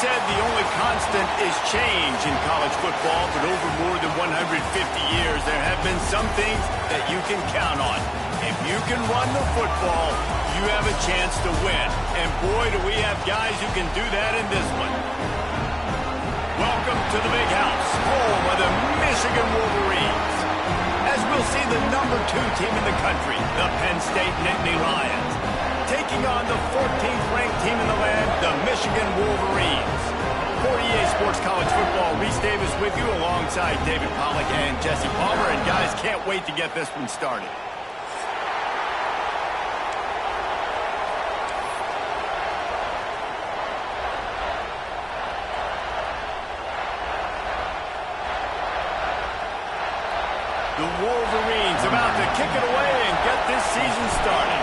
said the only constant is change in college football, but over more than 150 years, there have been some things that you can count on. If you can run the football, you have a chance to win. And boy, do we have guys who can do that in this one. Welcome to the Big House, home of the Michigan Wolverines. As we'll see the number 2 team in the country, the Penn State Nittany Lions, taking on the 14th ranked team in the land, the Michigan Wolverines. For EA Sports College Football, Reese Davis with you alongside David Pollack and Jesse Palmer. And guys, can't wait to get this one started. The Wolverines about to kick it away and get this season started.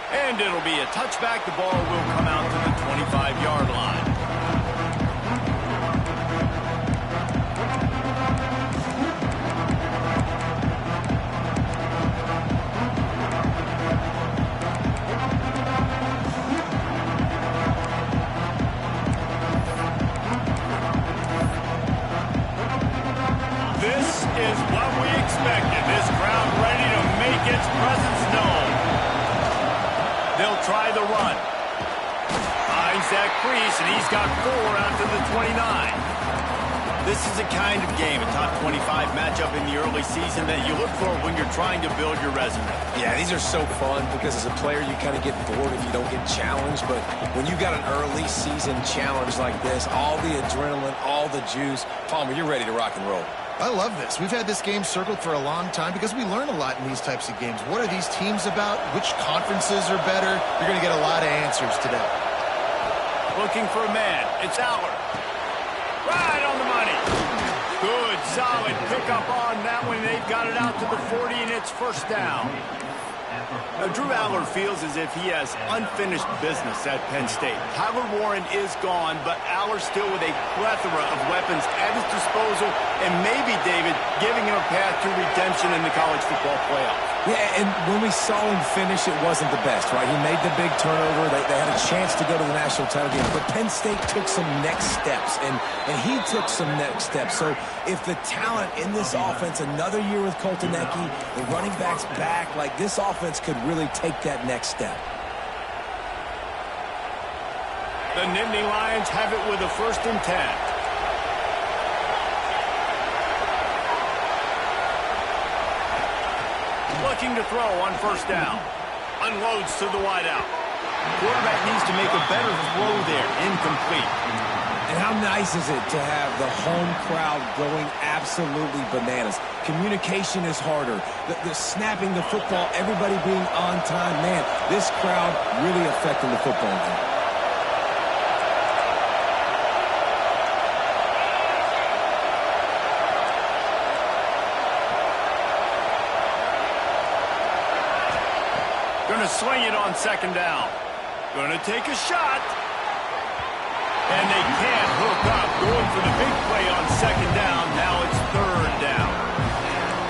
And it'll be a touchback. The ball will come out to the 25-yard line. This is what we expected. This crowd ready to make its presence known. They'll try the run. Finds that crease, and he's got 4 out to the 29. This is a kind of game, a top 25 matchup in the early season that you look for when you're trying to build your resume. Yeah, these are so fun because as a player, you kind of get bored if you don't get challenged. But when you got an early season challenge like this, all the adrenaline, all the juice, Palmer, you're ready to rock and roll. I love this. We've had this game circled for a long time because we learn a lot in these types of games. What are these teams about? Which conferences are better? You're going to get a lot of answers today. Looking for a man. It's Aller. Right on the money. Good, solid pickup on that one. They've got it out to the 40, and it's first down. Now, Drew Aller feels as if he has unfinished business at Penn State. Tyler Warren is gone, but Aller still with a plethora of weapons at his disposal, and maybe, David, giving him a path to redemption in the college football playoff. Yeah, and when we saw him finish, it wasn't the best, right? He made the big turnover. They had a chance to go to the national title game, but Penn State took some next steps, and he took some next steps. So if the talent in this offense, another year with Coltonecki, the running backs back, like this offense could really take that next step. The Nittany Lions have it with a 1st and 10. Looking to throw on first down. Unloads to the wideout. Quarterback needs to make a better throw there. Incomplete. And how nice is it to have the home crowd going absolutely bananas? Communication is harder. The snapping the football, everybody being on time. Man, this crowd really affecting the football game. Going to swing it on 2nd down. Going to take a shot. And they can't hook up. Going for the big play on 2nd down. Now it's 3rd down.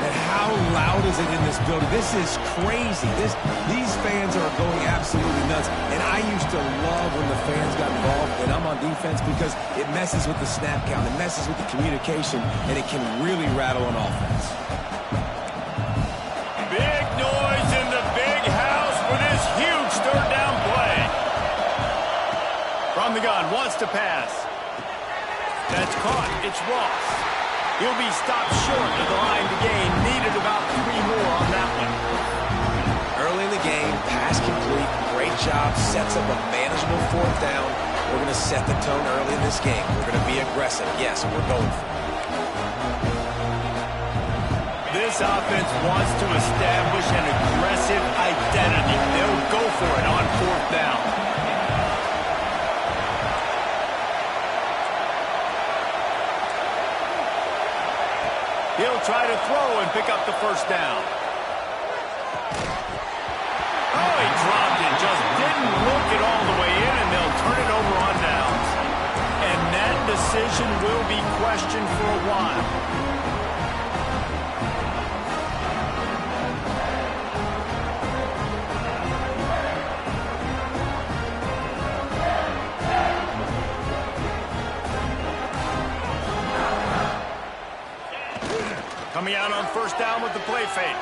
And how loud is it in this building? This is crazy. These fans are going absolutely nuts. And I used to love when the fans got involved, and I'm on defense, because it messes with the snap count. It messes with the communication, and it can really rattle an offense. Big noise in the big house for this huge 3rd down play. From the gun, wants to pass. That's caught. It's Ross. He'll be stopped short of the line to gain. Needed about 3 more on that one. Early in the game, pass complete. Great job. Sets up a manageable 4th down. We're going to set the tone early in this game. We're going to be aggressive. Yes, we're going for it. This offense wants to establish an aggressive identity. They'll go for it on 4th down. He'll try to throw and pick up the 1st down. Oh, he dropped it. Just didn't look it all the way in, and they'll turn it over on downs. And that decision will be questioned for a while. Coming out on first down with the play fake.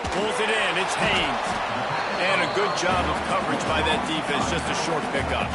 Pulls it in. It's Haynes. And a good job of coverage by that defense. Just a short pickup.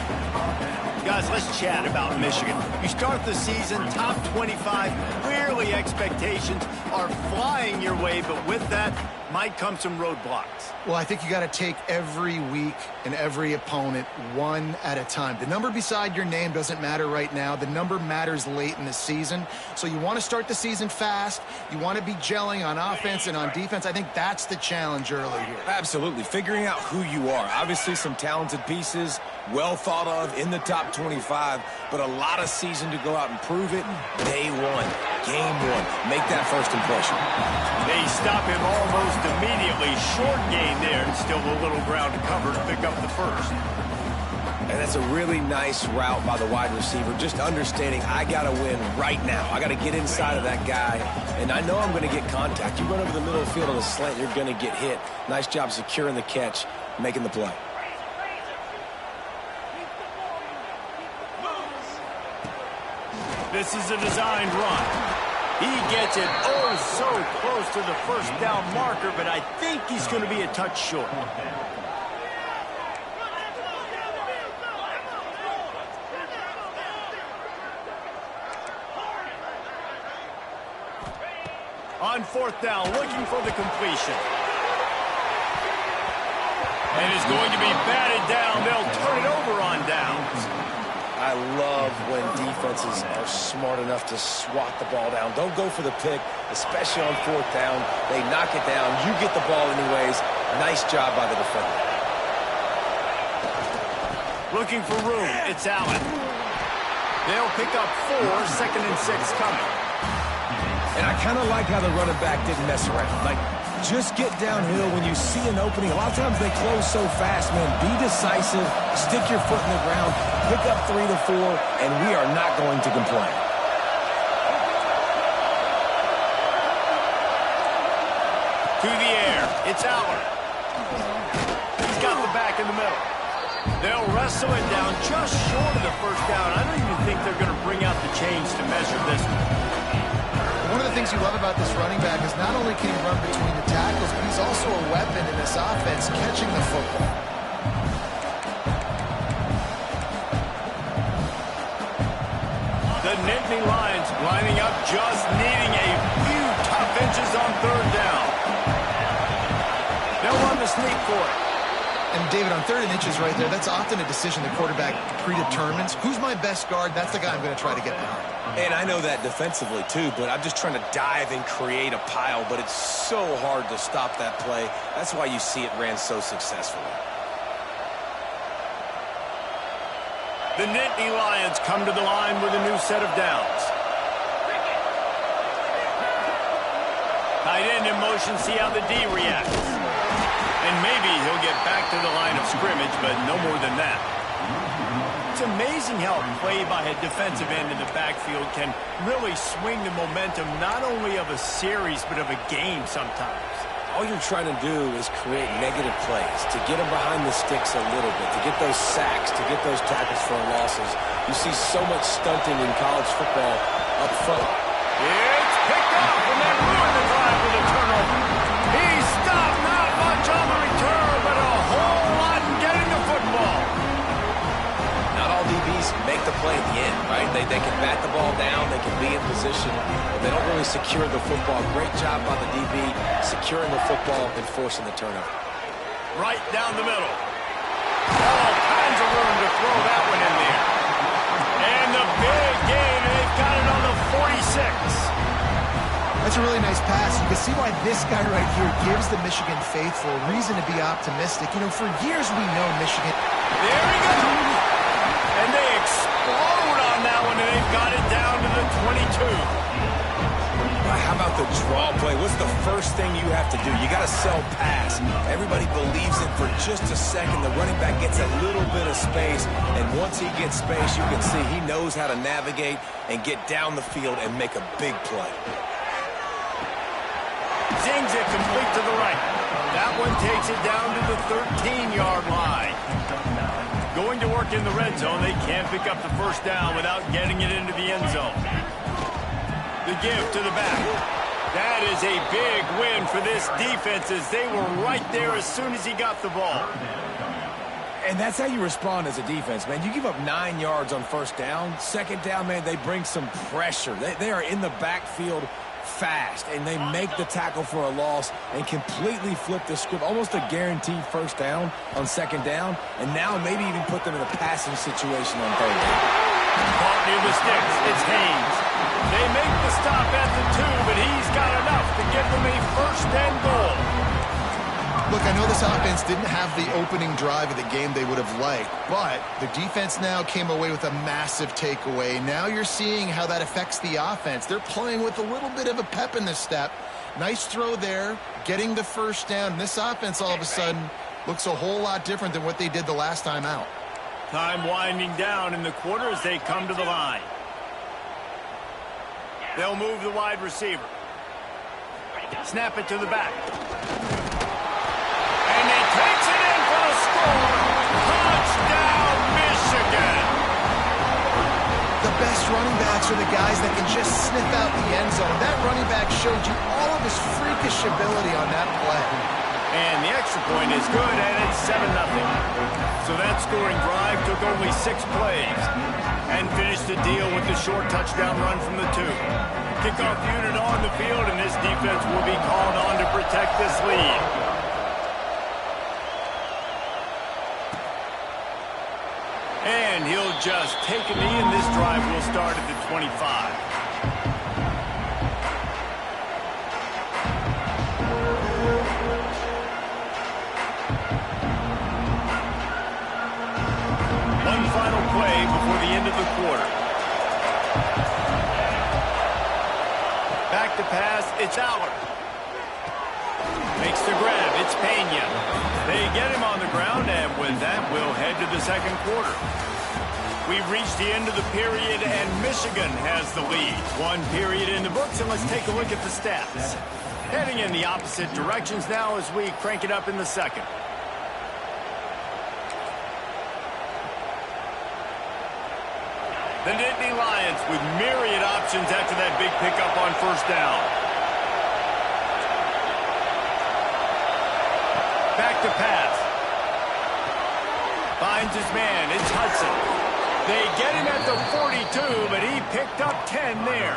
Guys, let's chat about Michigan. You start the season top 25. Clearly expectations are flying your way, but with that might come some roadblocks. Well, I think you got to take every week and every opponent one at a time. The number beside your name doesn't matter right now. The number matters late in the season. So you want to start the season fast. You want to be gelling on offense and on defense. I think that's the challenge early here. Absolutely. Figuring out who you are. Obviously some talented pieces, well thought of in the top 25, but a lot of season to go out and prove it. Day one, game one. Make that first impression. They stop him almost immediately. Short gain there, and still a little ground to cover to pick up the first. And that's a really nice route by the wide receiver, just understanding I got to win right now. I got to get inside of that guy, and I know I'm going to get contact. You run over the middle of the field on a slant, you're going to get hit. Nice job securing the catch, making the play. This is a designed run. He gets it oh so close to the first down marker, but I think he's going to be a touch short. On fourth down, looking for the completion. And it's going to be batted down. They'll turn it over on downs. I love when defenses are smart enough to swat the ball down. Don't go for the pick, especially on fourth down. They knock it down. You get the ball anyways. Nice job by the defender. Looking for room. It's Allen. They'll pick up 4, 2nd and 6 coming. And I kind of like how the running back didn't mess around. Like, just get downhill when you see an opening. A lot of times they close so fast, man. Be decisive, stick your foot in the ground, pick up 3 to 4, and we are not going to complain. To the air, it's Allen. He's got the back in the middle. They'll wrestle it down just short of the first down. I don't even think they're going to bring out the chains to measure this one. One of the things you love about this running back is not only can he run between the tackles, but he's also a weapon in this offense, catching the football. The Nittany Lions lining up, just needing a few tough inches on third down. They'll run the sneak for it. And, David, on 3rd and inches right there, that's often a decision the quarterback predetermines. Who's my best guard? That's the guy I'm going to try to get behind. And I know that defensively, too, but I'm just trying to dive and create a pile, but it's so hard to stop that play. That's why you see it ran so successfully. The Nittany Lions come to the line with a new set of downs. Tight end in motion, see how the D reacts. And maybe he'll get back to the line of scrimmage, but no more than that. It's amazing how a play by a defensive end in the backfield can really swing the momentum not only of a series, but of a game sometimes. All you're trying to do is create negative plays, to get them behind the sticks a little bit, to get those sacks, to get those tackles for losses. You see so much stunting in college football up front. It's picked up, and they ruin the drive with a turnover. He stopped, not much on the return, but a whole lot in getting the football. Not all DBs make the play at the end, right? They can bat the ball down, they can be in position, but they don't really secure the football. Great job by the DB securing the football and forcing the turnover. Right down the middle. All kinds of room to throw that one in there. And the big gain, they've got it on the 46. That's a really nice pass. You can see why this guy right here gives the Michigan faithful a reason to be optimistic. You know, for years we know Michigan. There he goes. And they explode on that one, and they've got it down to the 22. How about the draw play? What's the first thing you have to do? You got to sell pass. Everybody believes it for just a second. The running back gets a little bit of space, and once he gets space, you can see he knows how to navigate and get down the field and make a big play. Zings it complete to the right. That one takes it down to the 13-yard line. Going to work in the red zone. They can't pick up the first down without getting it into the end zone. The give to the back. That is a big win for this defense as they were right there as soon as he got the ball. And that's how you respond as a defense, man. You give up 9 yards on first down. Second down, man, they bring some pressure. They are in the backfield fast, and they make the tackle for a loss and completely flip the script. Almost a guaranteed first down on second down, and now maybe even put them in a passing situation on third down. Caught near the sticks. It's Haynes. They make the stop at the 2, but he's got enough to give them a first and goal. Look, I know this offense didn't have the opening drive of the game they would have liked, but the defense now came away with a massive takeaway. Now you're seeing how that affects the offense. They're playing with a little bit of a pep in the step. Nice throw there, getting the first down. This offense all of a sudden looks a whole lot different than what they did the last time out. Time winding down in the quarter as they come to the line. They'll move the wide receiver. Snap it to the back. And he takes it in for the score. Touchdown, Michigan. The best running backs are the guys that can just sniff out the end zone. That running back showed you all of his freakish ability on that play. And the extra point is good, and it's 7-0. So that scoring drive took only 6 plays and finished the deal with the short touchdown run from the 2. Kickoff unit on the field, and this defense will be called on to protect this lead. And he'll just take a knee, and this drive will start at the 25. One final play before the end of the quarter. Back to pass, it's Aller. Makes the grab, it's Pena. They get him on the ground, and with that, we'll head to the second quarter. We've reached the end of the period, and Michigan has the lead. 1 period in the books, and let's take a look at the stats. Heading in the opposite directions now as we crank it up in the second. The Nittany Lions with myriad options after that big pickup on first down. Back to pass. Finds his man. It's Hudson. They get him at the 42, but he picked up 10 there.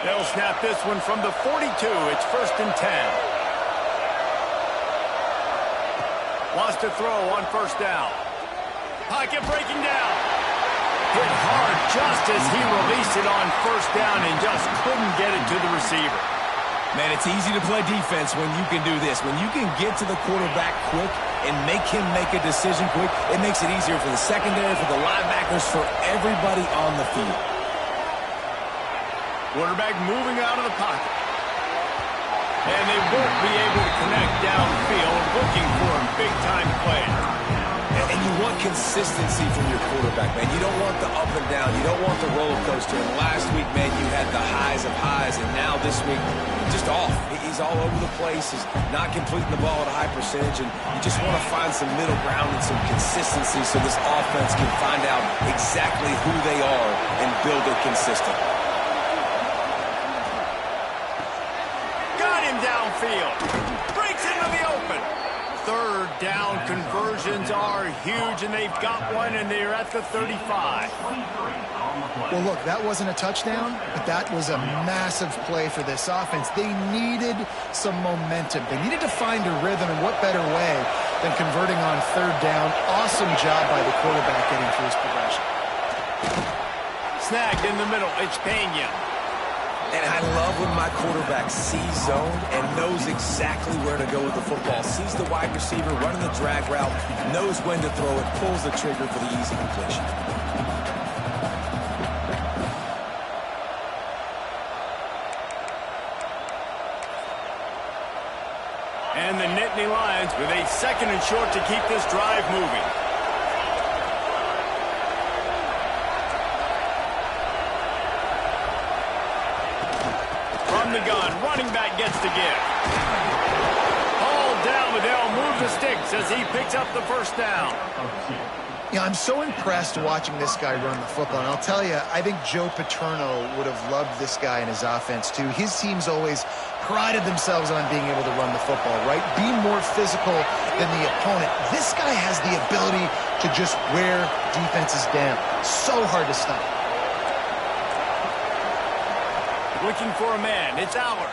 They'll snap this one from the 42. It's 1st and 10. Wants to throw on first down. Pocket breaking down. Hit hard just as he released it on first down and just couldn't get it to the receiver. Man, it's easy to play defense when you can do this. When you can get to the quarterback quick and make him make a decision quick, it makes it easier for the secondary, for the linebackers, for everybody on the field. Quarterback moving out of the pocket. And they won't be able to connect downfield, looking for a big-time play. And you want consistency from your quarterback, man. You don't want the up and down. You don't want the roller coaster. And last week, man, you had the highs of highs. And now this week, just off. He's all over the place. He's not completing the ball at a high percentage. And you just want to find some middle ground and some consistency so this offense can find out exactly who they are and build it consistent. Got him downfield. Breaks into the open. Third down conversions are huge, and they've got one, and they're at the 35. Well, look, that wasn't a touchdown, but that was a massive play for this offense. They needed some momentum. They needed to find a rhythm, and what better way than converting on third down. Awesome job by the quarterback getting through his progression. Snagged in the middle. It's Pena. And I love when my quarterback sees zone and knows exactly where to go with the football. Sees the wide receiver running the drag route, knows when to throw it, pulls the trigger for the easy completion. And the Nittany Lions with a 2nd and short to keep this drive moving. From the gun, running back gets to give. Hauled down picks up the first down. Yeah, I'm so impressed watching this guy run the football. And I'll tell you, I think Joe Paterno would have loved this guy in his offense, too. His teams always prided themselves on being able to run the football, right? Be more physical than the opponent. This guy has the ability to just wear defenses down. So hard to stop. Looking for a man. It's Aller.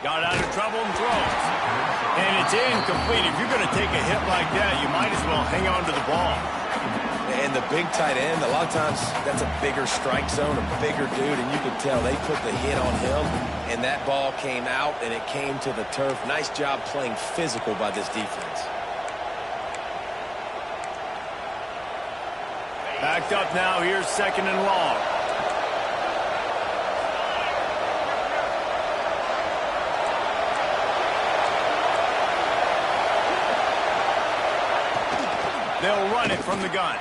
Got out of trouble and throws. And it's incomplete. If you're going to take a hit like that, you might as well hang on to the ball. And the big tight end, a lot of times that's a bigger strike zone, a bigger dude, and you can tell they put the hit on him, and that ball came out, and it came to the turf. Nice job playing physical by this defense. Backed up now. Here's 2nd and long. They'll run it from the gun.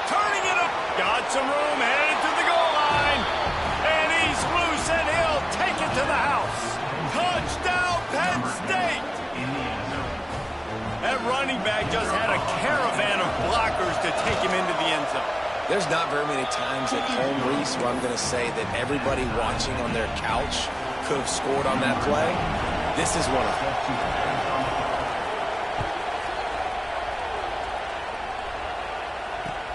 Turning it up. Got some room. Headed to the goal line. And he's loose, and he'll take it to the house. Touchdown, Penn State. That running back just had a caravan of blockers to take him into the end zone. There's not very many times at home, Reese, where I'm going to say that everybody watching on their couch could have scored on that play. This is one of them.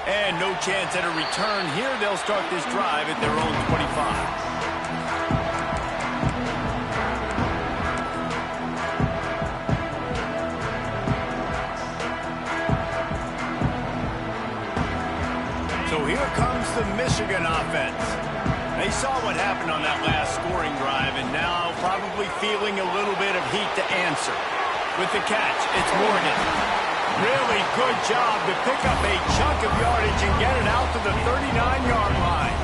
And no chance at a return here. They'll start this drive at their own 25. So here comes the Michigan offense. They saw what happened on that last scoring drive, and now probably feeling a little bit of heat to answer. With the catch, it's Morgan. Really good job to pick up a chunk of yardage and get it out to the 39-yard line.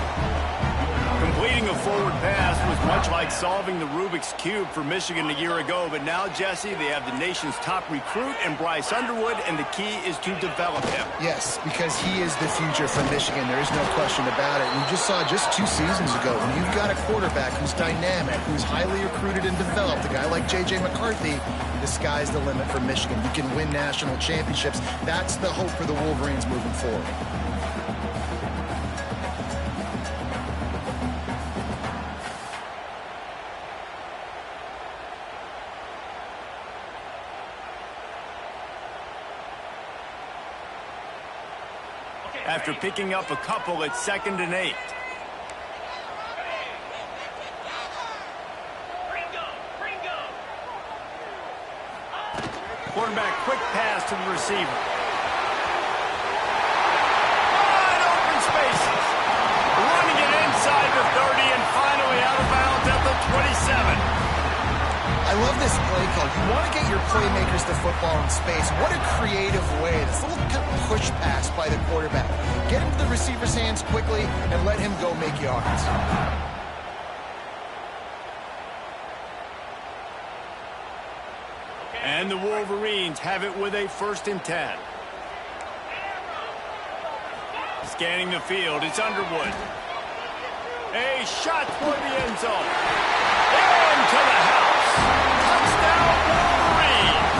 Completing a forward pass was much like solving the Rubik's Cube for Michigan a year ago, but now, Jesse, they have the nation's top recruit in Bryce Underwood, and the key is to develop him. Yes, because he is the future for Michigan. There is no question about it. We just saw just 2 seasons ago, when you've got a quarterback who's dynamic, who's highly recruited and developed, a guy like J.J. McCarthy, the sky's the limit for Michigan. You can win national championships. That's the hope for the Wolverines moving forward. After picking up a couple at 2nd and 8. Quarterback, quick pass to the receiver. Wide open spaces. Running it inside the 30 and finally out of bounds at the 27. I love this play call. You want to get your playmakers the football in space. What a creative way. This little kind of push pass by the quarterback. Get into the receiver's hands quickly and let him go make yards. And the Wolverines have it with a 1st and 10. Scanning the field, it's Underwood. A shot toward the end zone. Into the house. Touchdown, Wolverines.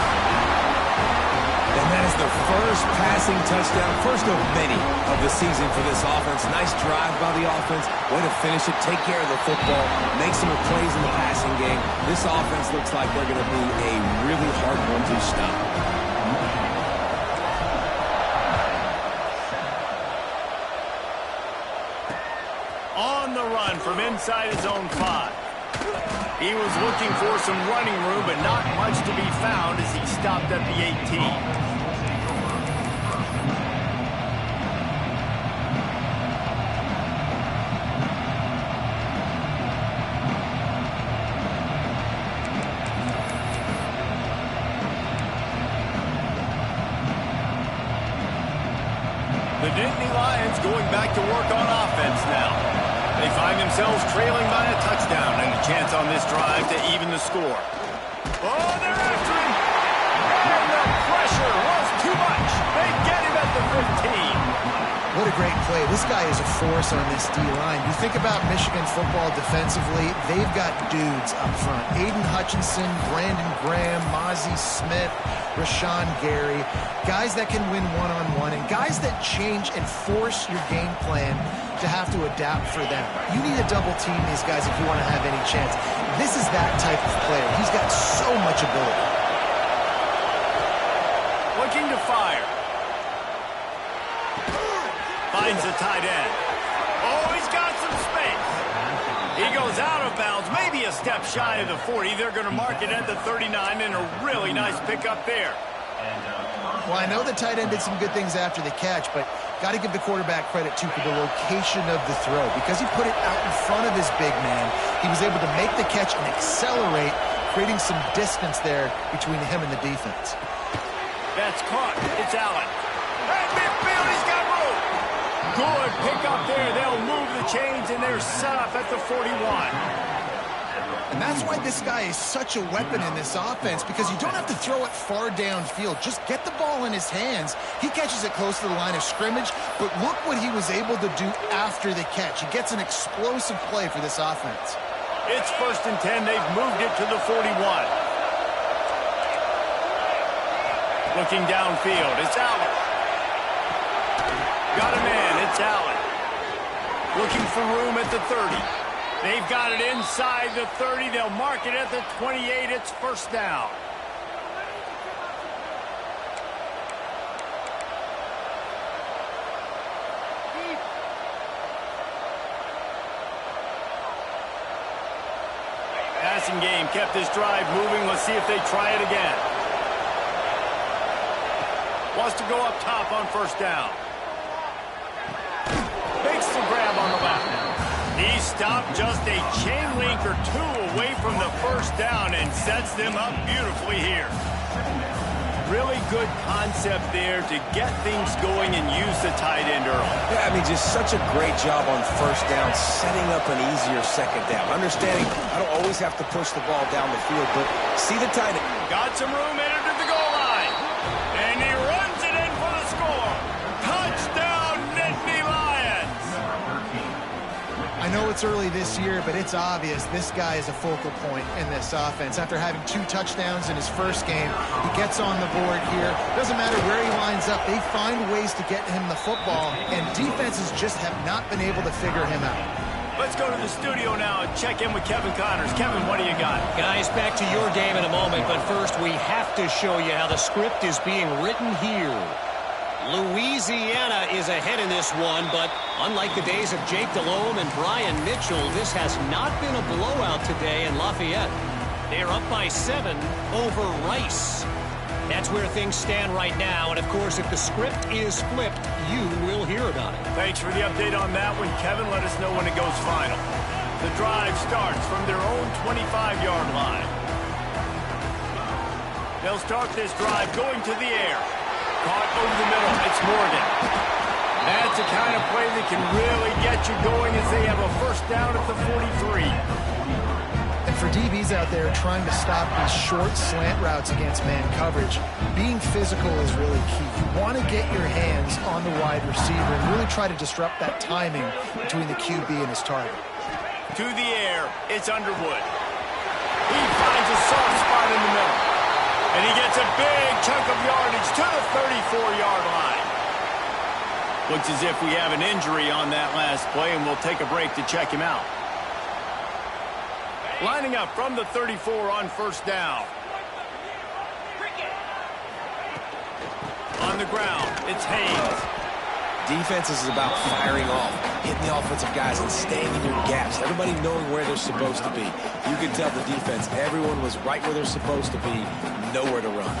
And that is the first passing touchdown, first of many of the season for this offense. Nice drive by the offense. Way to finish it, take care of the football, make some plays in the passing game. This offense looks like they're going to be a really hard one to stop. On the run from inside his own 5. He was looking for some running room, but not much to be found as he stopped at the 18. The Nittany Lions going back to work on offense now. They find themselves trailing by a touchdown and a chance on this drive to even the score. Oh, they're after him. And the pressure was too much. They get him at the 15. What a great play. This guy is a force on this D-line. You think about Michigan football defensively, they've got dudes up front. Aiden Hutchinson, Brandon Graham, Mozzie Smith, Rashawn Gary. Guys that can win one-on-one and guys that change and force your game plan to have to adapt for them. You need to double team these guys if you want to have any chance. This is that type of player. He's got so much ability. Looking to fire. Finds the tight end. Oh, he's got some space. He goes out of bounds, maybe a step shy of the 40. They're going to mark it at the 39, and a really nice pickup there. Well, I know the tight end did some good things after the catch, but got to give the quarterback credit, too, for the location of the throw. Because he put it out in front of his big man, he was able to make the catch and accelerate, creating some distance there between him and the defense. That's caught. It's Allen. Hey, midfield, he's got room. Good pickup there. They'll move the chains, and they're set up at the 41. And that's why this guy is such a weapon in this offense, because you don't have to throw it far downfield. Just get the ball in his hands. He catches it close to the line of scrimmage, but look what he was able to do after the catch. He gets an explosive play for this offense. It's 1st and 10. They've moved it to the 41. Looking downfield. It's Allen. Got a man. It's Allen. Looking for room at the 30. They've got it inside the 30. They'll mark it at the 28. It's 1st down. Passing game kept this drive moving. Let's see if they try it again. Wants to go up top on 1st down. Makes the grab on the left. He stopped just a chain link or two away from the 1st down and sets them up beautifully here. Really good concept there to get things going and use the tight end early. Yeah, I mean, just such a great job on 1st down, setting up an easier 2nd down. Understanding I don't always have to push the ball down the field, but see the tight end. Got some room, entered to the goal line. And he runs it in for the score. Touchdown, Nittany Lions. I know it's early this year, but it's obvious this guy is a focal point in this offense. After having 2 touchdowns in his first game, he gets on the board here. Doesn't matter where he lines up, they find ways to get him the football, and defenses just have not been able to figure him out. Let's go to the studio now and check in with Kevin Connors. Kevin, what do you got? Guys, back to your game in a moment, but first we have to show you how the script is being written here. Louisiana is ahead in this one, but unlike the days of Jake Delhomme and Brian Mitchell, this has not been a blowout today in Lafayette. They're up by 7 over Rice. That's where things stand right now, and of course, if the script is flipped, you will hear about it. Thanks for the update on that one, Kevin. Let us know when it goes final. The drive starts from their own 25-yard line. They'll start this drive going to the air. Caught over the middle. It's Morgan. That's the kind of play that can really get you going as they have a 1st down at the 43. And for DBs out there trying to stop these short slant routes against man coverage, being physical is really key. You want to get your hands on the wide receiver and really try to disrupt that timing between the QB and his target. To the air, it's Underwood. He finds a soft spot in the middle. And he gets a big chunk of yardage to the 34-yard line. Looks as if we have an injury on that last play, and we'll take a break to check him out. Lining up from the 34 on 1st down. On the ground, it's Haynes. Defense is about firing off, hitting the offensive guys and staying in your gaps. Everybody knowing where they're supposed to be. You can tell the defense, everyone was right where they're supposed to be, nowhere to run.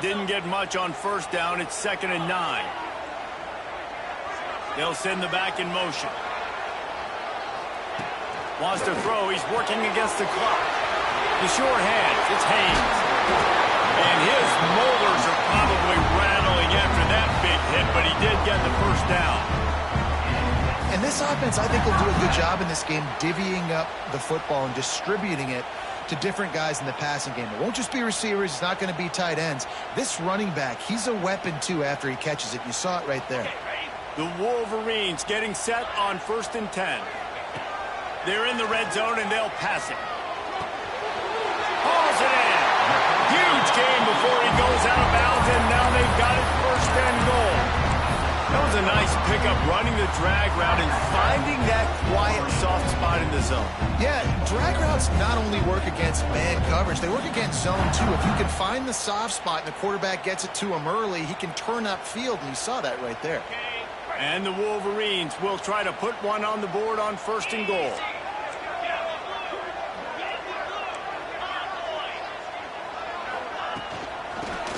Didn't get much on 1st down. It's 2nd and 9. They'll send the back in motion. Wants to throw. He's working against the clock. The sure hands. It's Haynes. And his molars are probably rattling after that big hit, but he did get the 1st down. And this offense, I think, will do a good job in this game divvying up the football and distributing it to different guys in the passing game. It won't just be receivers. It's not going to be tight ends. This running back, he's a weapon, too, after he catches it. You saw it right there. The Wolverines getting set on 1st and 10. They're in the red zone, and they'll pass it. Hauls it in. Huge gain before he goes out of bounds, and now they've got it 1st and goal. That was a nice pickup, running the drag route and finding that quiet, soft spot in the zone. Yeah, drag routes not only work against man coverage, they work against zone, too. If you can find the soft spot and the quarterback gets it to him early, he can turn upfield, and you saw that right there. And the Wolverines will try to put one on the board on 1st and goal.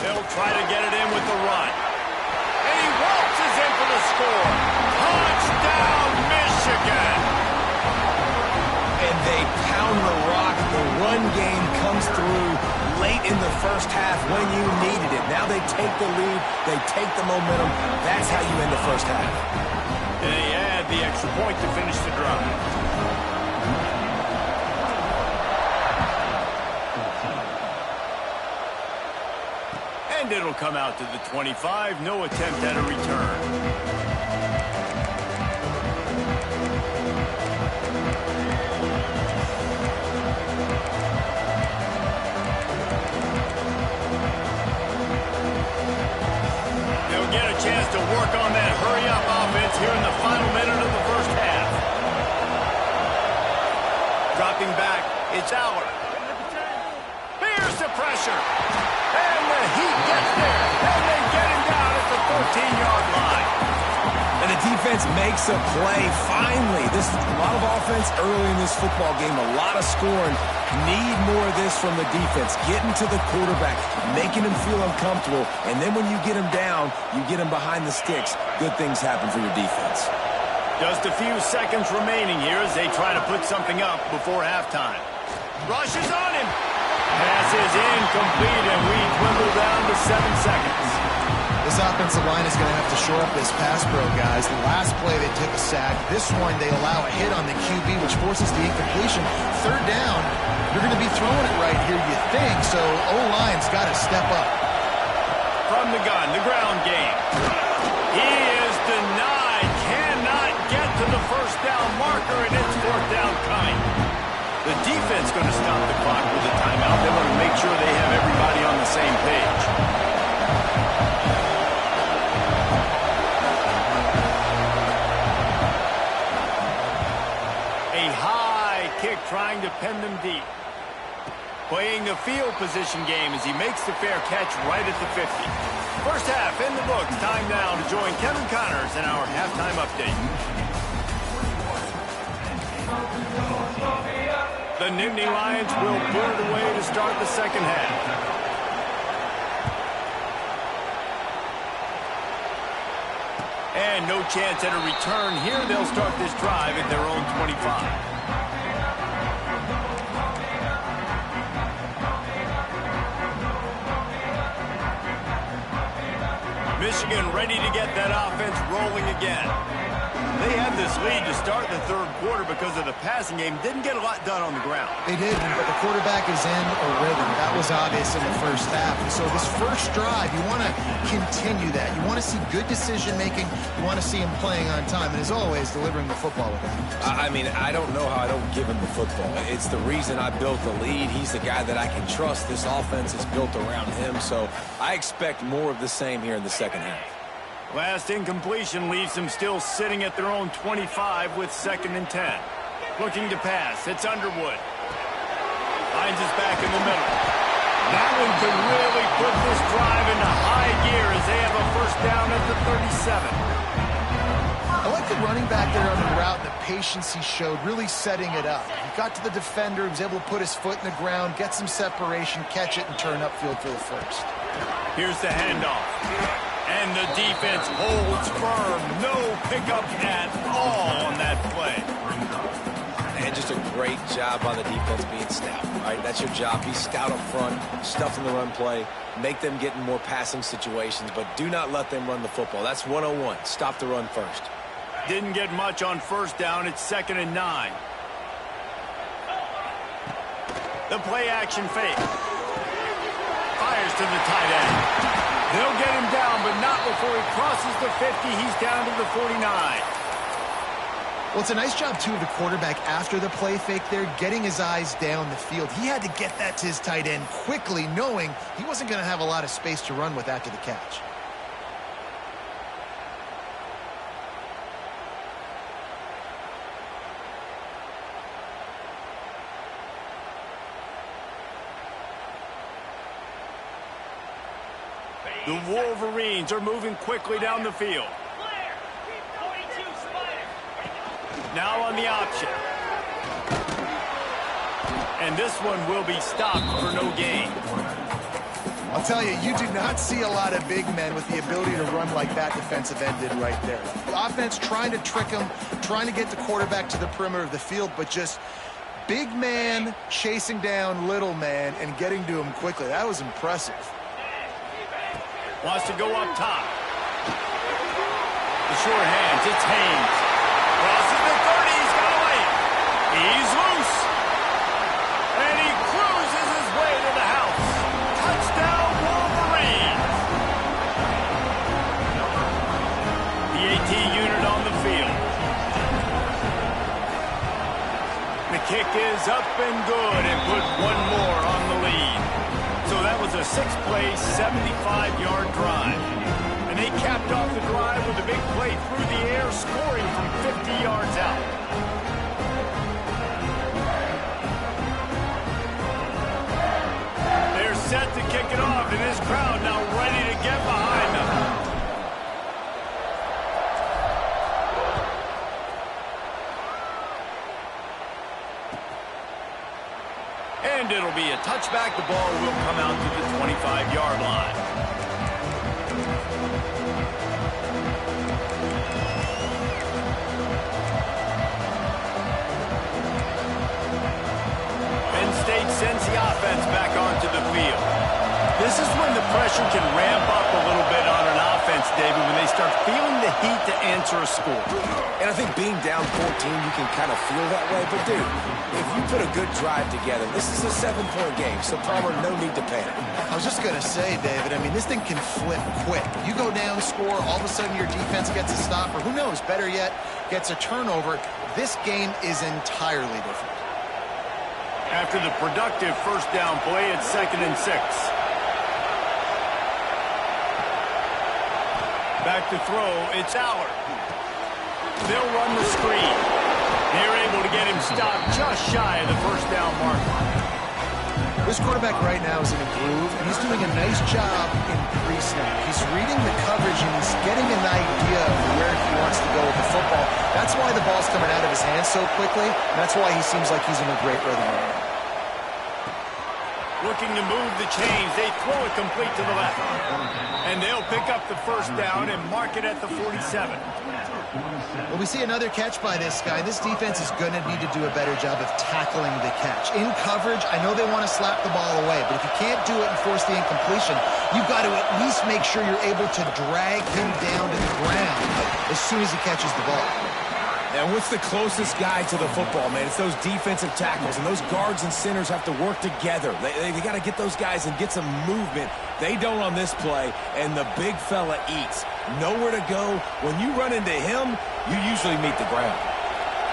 They'll try to get it in with the run. And he waltzes in for the score. Touchdown, Michigan! And they pound the rock. The run game comes through late in the first half when you needed it. Now they take the lead. They take the momentum. That's how you end the first half. And they add the extra point to finish the drive. And it'll come out to the 25. No attempt at a return. They'll get a chance to work on that hurry-up offense here in the final minute of the first half. Dropping back, it's Aller. Here's the pressure. And the Heat gets there. And they get him down at the 14-yard line. And the defense makes a play. Finally, this is a lot of offense early in this football game, a lot of scoring. Need more of this from the defense. Getting to the quarterback, making him feel uncomfortable, and then when you get him down, you get him behind the sticks. Good things happen for your defense. Just a few seconds remaining here as they try to put something up before halftime. Rushes on him. Pass is incomplete, and we dwindle down to 7 seconds. This offensive line is going to have to shore up this pass pro, guys. The last play, they took a sack. This one, they allow a hit on the QB, which forces the incompletion. 3rd down, you're going to be throwing it right here, you think, so O-line's got to step up. From the gun, the ground game. He is denied, cannot get to the 1st down marker, and it's 4th down coming. The defense going to stop the clock with a timeout. They want to make sure they have everybody on the same page. A high kick trying to pen them deep. Playing the field position game as he makes the fair catch right at the 50. First half in the books. Time now to join Kevin Connors in our halftime update. The Nittany Lions will put it away to start the second half. And no chance at a return here. They'll start this drive at their own 25. Michigan ready to get that offense rolling again. They had this lead to start the 3rd quarter because of the passing game. Didn't get a lot done on the ground. They didn't, but the quarterback is in a rhythm. That was obvious in the first half. And so this first drive, you want to continue that. You want to see good decision-making. You want to see him playing on time. And as always, delivering the football with him. I mean, I don't know how I don't give him the football. It's the reason I built the lead. He's the guy that I can trust. This offense is built around him. So I expect more of the same here in the second half. Last incompletion leaves them still sitting at their own 25 with 2nd and 10. Looking to pass. It's Underwood. Finds his back in the middle. That one could really put this drive into high gear as they have a 1st down at the 37. I like the running back there on the route, the patience he showed, really setting it up. He got to the defender, he was able to put his foot in the ground, get some separation, catch it, and turn upfield for the 1st. Here's the handoff. And the defense holds firm. No pickup at all on that play. And just a great job by the defense being stout. Right? That's your job. Be stout up front, stuff in the run play, make them get in more passing situations, but do not let them run the football. That's 101. Stop the run first. Didn't get much on 1st down. It's 2nd and 9. The play action fake. Fires to the tight end. They'll get him down, but not before he crosses the 50. He's down to the 49. Well, it's a nice job, too, of the quarterback after the play fake there, getting his eyes down the field. He had to get that to his tight end quickly, knowing he wasn't going to have a lot of space to run with after the catch. The Wolverines are moving quickly down the field. Now on the option. And this one will be stopped for no gain. I'll tell you, you do not see a lot of big men with the ability to run like that defensive end did right there. The offense trying to trick him, trying to get the quarterback to the perimeter of the field, but just big man chasing down little man and getting to him quickly. That was impressive. Wants to go up top. The short hands, it's Haynes. Crosses the 30, he's got away. He's loose. And he cruises his way to the house. Touchdown, Wolverines. The AT unit on the field. The kick is up and good and put one more on the lead. So that was a 6-play, 75-yard drive. And they capped off the drive with a big play through the air, scoring from 50 yards out. They're set to kick it off, and this crowd now ready to get behind them. And it'll be a touchback. The ball will come out to the 25-yard line. Penn State sends the offense back onto the field. This is when the pressure can ramp up a little bit on an offense, David, when they start feeling the heat to answer a score. And I think being down 14, you can kind of feel that way. But, dude, if you put a good drive together, this is a 7-point game, so Palmer, no need to panic. I was just going to say, David, I mean, this thing can flip quick. You go down, score, all of a sudden your defense gets a stop, or who knows, better yet, gets a turnover. This game is entirely different. After the productive first down play, it's 2nd and 6. Back to throw, it's Allard. They'll run the screen. They're able to get him stopped just shy of the first down marker. This quarterback right now is in a groove, and he's doing a nice job in pre-snap. He's reading the coverage, and he's getting an idea of where he wants to go with the football. That's why the ball's coming out of his hands so quickly, and that's why he seems like he's in a great rhythm right now. Looking to move the chains. They throw it complete to the left. And they'll pick up the first down and mark it at the 47. Well, we see another catch by this guy. This defense is going to need to do a better job of tackling the catch. In coverage, I know they want to slap the ball away, but if you can't do it and force the incompletion, you've got to at least make sure you're able to drag him down to the ground as soon as he catches the ball. And what's the closest guy to the football, man? It's those defensive tackles, and those guards and centers have to work together. They got to get those guys and get some movement. They don't on this play, and the big fella eats. Nowhere to go. When you run into him, you usually meet the ground.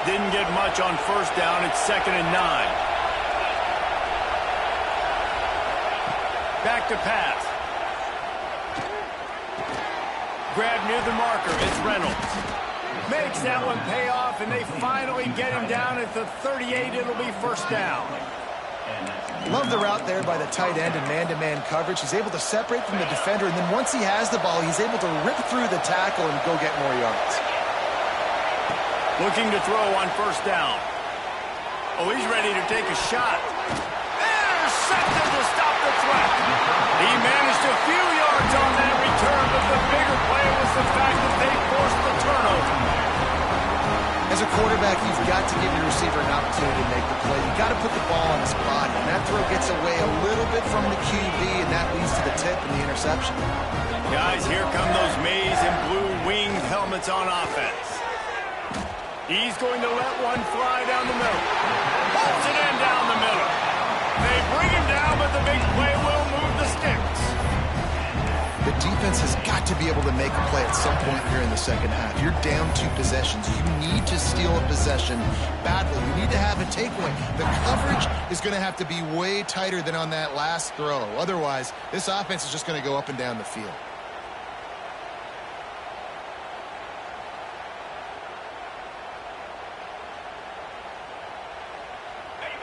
Didn't get much on first down. It's 2nd and 9. Back to pass. Grab near the marker. It's Reynolds. Makes that one pay off, and they finally get him down at the 38. It'll be first down. Love the route there by the tight end and man-to-man coverage. He's able to separate from the defender, and then once he has the ball, he's able to rip through the tackle and go get more yards. Looking to throw on first down. Oh, he's ready to take a shot. Intercepted to stop the threat. He managed a few yards on that return, but the bigger play was the fact that they forced the turnover. As a quarterback, you've got to give your receiver an opportunity to make the play. You've got to put the ball on his body. And that throw gets away a little bit from the QB, and that leads to the tip and the interception. Guys, here come those maize and blue winged helmets on offense. He's going to let one fly down the middle. Pulls it in down the middle. They bring him down, but the big play will move the sticks. The defense has got to be able to make a play at some point here in the second half. You're down 2 possessions. You need to steal a possession badly. You need to have a takeaway. The coverage is going to have to be way tighter than on that last throw. Otherwise, this offense is just going to go up and down the field.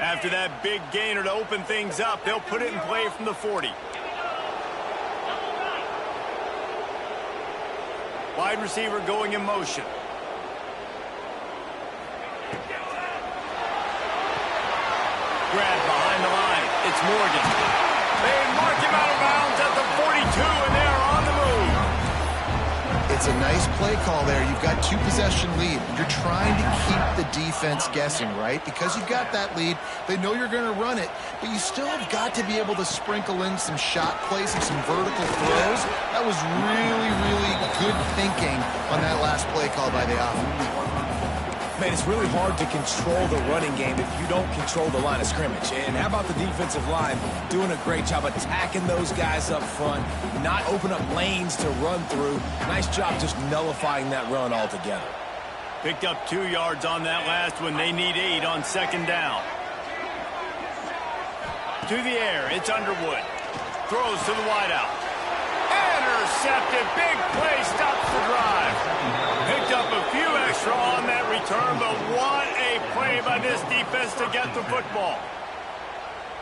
After that big gainer to open things up, they'll put it in play from the 40. Wide receiver going in motion. Grab behind the line. It's Morgan. They mark him out of bounds at the 42, and they're on the move. It's a nice play call there. You've got 2-possession lead. You're trying to keep the defense guessing, right? Because you've got that lead, they know you're going to run it, but you still have got to be able to sprinkle in some shot plays and some vertical throws. That was really, really good thinking on that last play call by the offense. Man, it's really hard to control the running game if you don't control the line of scrimmage. And how about the defensive line doing a great job attacking those guys up front, not open up lanes to run through. Nice job just nullifying that run altogether. Picked up 2 yards on that last one. They need 8 on second down. To the air, it's Underwood. Throws to the wideout. Intercepted. Big play stops the drive. Picked up a few extra on that return, but what a play by this defense to get the football.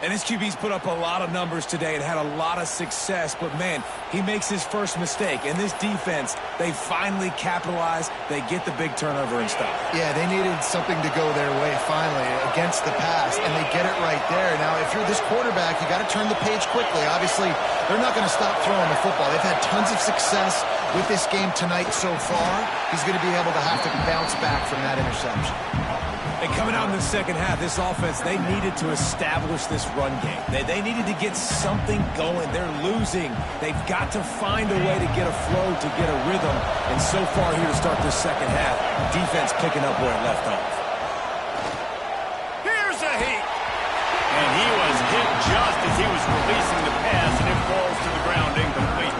And his QB's put up a lot of numbers today and had a lot of success, but man, he makes his first mistake. And this defense, they finally capitalize. They get the big turnover and stop. Yeah, they needed something to go their way finally against the pass, and they get it right there. Now, if you're this quarterback, you got to turn the page quickly. Obviously, they're not going to stop throwing the football. They've had tons of success with this game tonight so far. He's going to be able to have to bounce back from that interception. And coming out in the second half, this offense, they needed to establish this run game. They needed to get something going. They're losing. They've got to find a way to get a flow, to get a rhythm. And so far here to start this second half, defense picking up where it left off. Here's a heat. And he was hit just as he was releasing the pass, and it falls to the ground incomplete.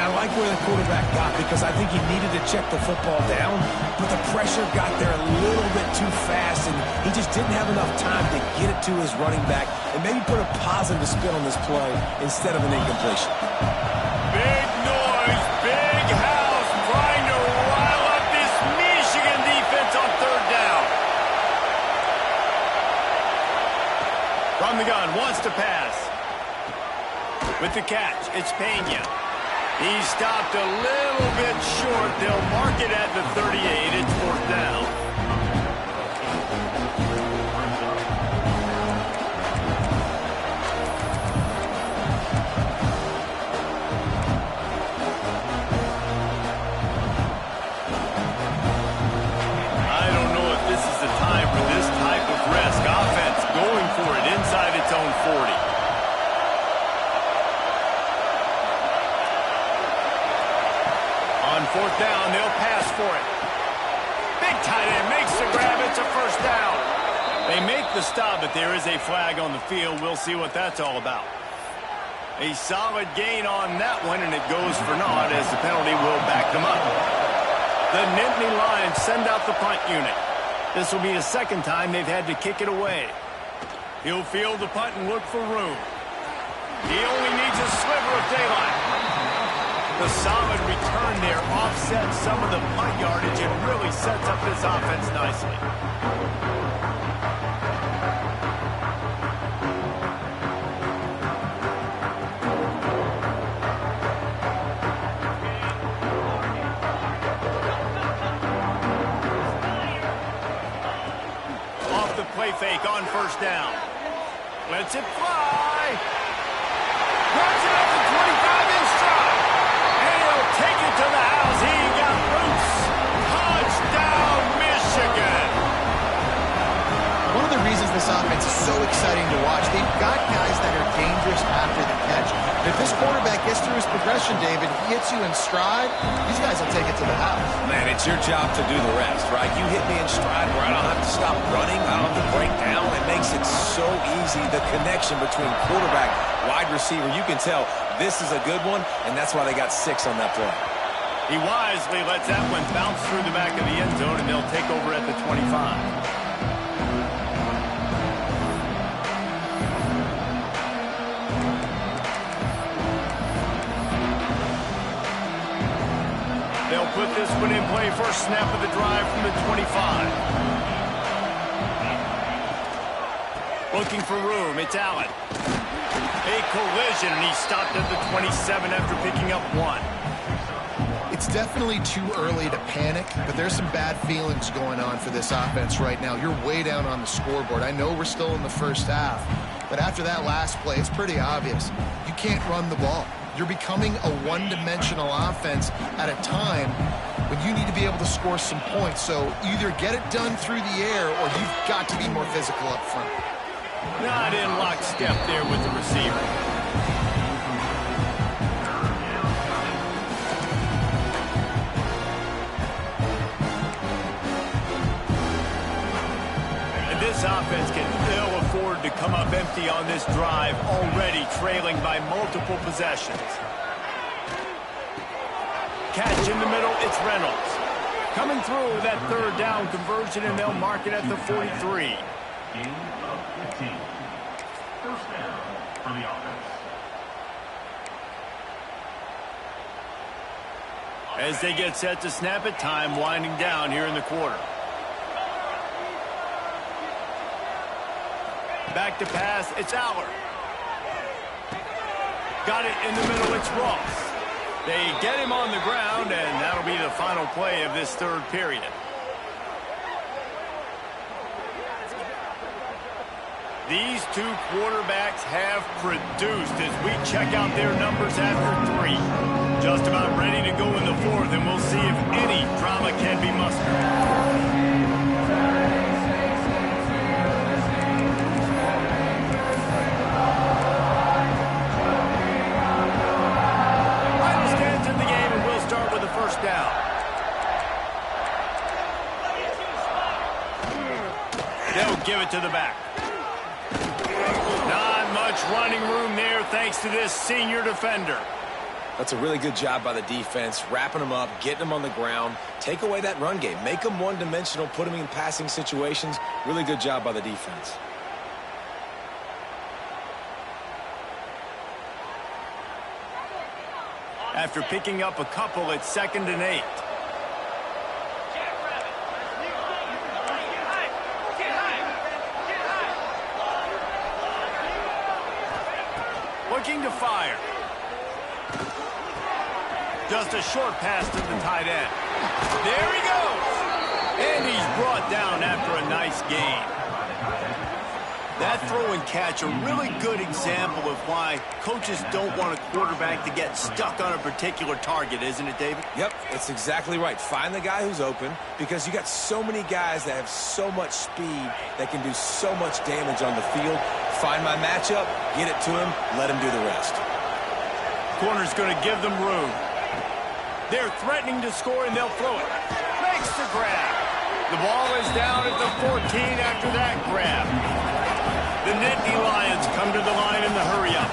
I like where the quarterback got because I think he needed to check the football down, but the pressure got there a little bit too fast, and he just didn't have enough time to get it to his running back and maybe put a positive spin on this play instead of an incompletion. Big noise, big house, trying to rile up this Michigan defense on third down. From the gun, wants to pass. With the catch, it's Pena. He stopped a little bit short. They'll mark it at the 38. It's fourth down. I don't know if this is the time for this type of risk. Offense going for it inside its own 40. On fourth down, they'll pass for it. Big tight end makes the grab. It's a first down. They make the stop, but there is a flag on the field. We'll see what that's all about. A solid gain on that one, and it goes for naught as the penalty will back them up. The Nittany Lions send out the punt unit. This will be the second time they've had to kick it away. He'll field the punt and look for room. He only needs a sliver of daylight. The solid return there offsets some of the punt yardage and really sets up this offense nicely. Off the play fake on first down. Lets it fly. Runs it up to 25 in stride. Take it to the house. He got loose. Touchdown, Michigan. One of the reasons this offense is so exciting to watch, they've got guys that are dangerous after the catch. If this this quarterback gets through his progression, David, he hits you in stride, these guys will take it to the house. Man, it's your job to do the rest, right? You hit me in stride where I don't have to stop running, I don't have to break down. It makes it so easy, the connection between quarterback, wide receiver. You can tell this is a good one, and that's why they got 6 on that play. He wisely lets that one bounce through the back of the end zone, and they'll take over at the 25. They'll put this one in play. First snap of the drive from the 25. Looking for room. It's Allen. A collision, and he stopped at the 27 after picking up 1. It's definitely too early to panic, but there's some bad feelings going on for this offense right now. You're way down on the scoreboard. I know we're still in the first half, but after that last play, it's pretty obvious. You can't run the ball. You're becoming a one-dimensional offense at a time when you need to be able to score some points. So either get it done through the air or you've got to be more physical up front. Not in lockstep there with the receiver. And this offense can ill afford to come up empty on this drive, already trailing by multiple possessions. Catch in the middle, it's Reynolds. Coming through that third down conversion, and they'll mark it at the 43. First down for the offense. As they get set to snap it, time winding down here in the quarter. Back to pass, it's Aller. Got it in the middle, it's Ross. They get him on the ground, and that'll be the final play of this third period. These two quarterbacks have produced as we check out their numbers after 3. Just about ready to go in the fourth, and we'll see if any drama can be mustered. First down. They'll give it to the back. Not much running room there thanks to this senior defender. That's a really good job by the defense, wrapping them up, getting them on the ground. Take away that run game. Make them one-dimensional, put them in passing situations. Really good job by the defense. After picking up a couple, it's 2nd and 8. Looking to fire. Just a short pass to the tight end. There he goes. And he's brought down after a nice gain. That throw and catch, a really good example of why coaches don't want a quarterback to get stuck on a particular target, isn't it, David? Yep, that's exactly right. Find the guy who's open, because you got so many guys that have so much speed that can do so much damage on the field. Find my matchup, get it to him, let him do the rest. Corner's going to give them room. They're threatening to score, and they'll throw it. Makes the grab. The ball is down at the 14 after that grab. The Nittany Lions come to the line in the hurry-up.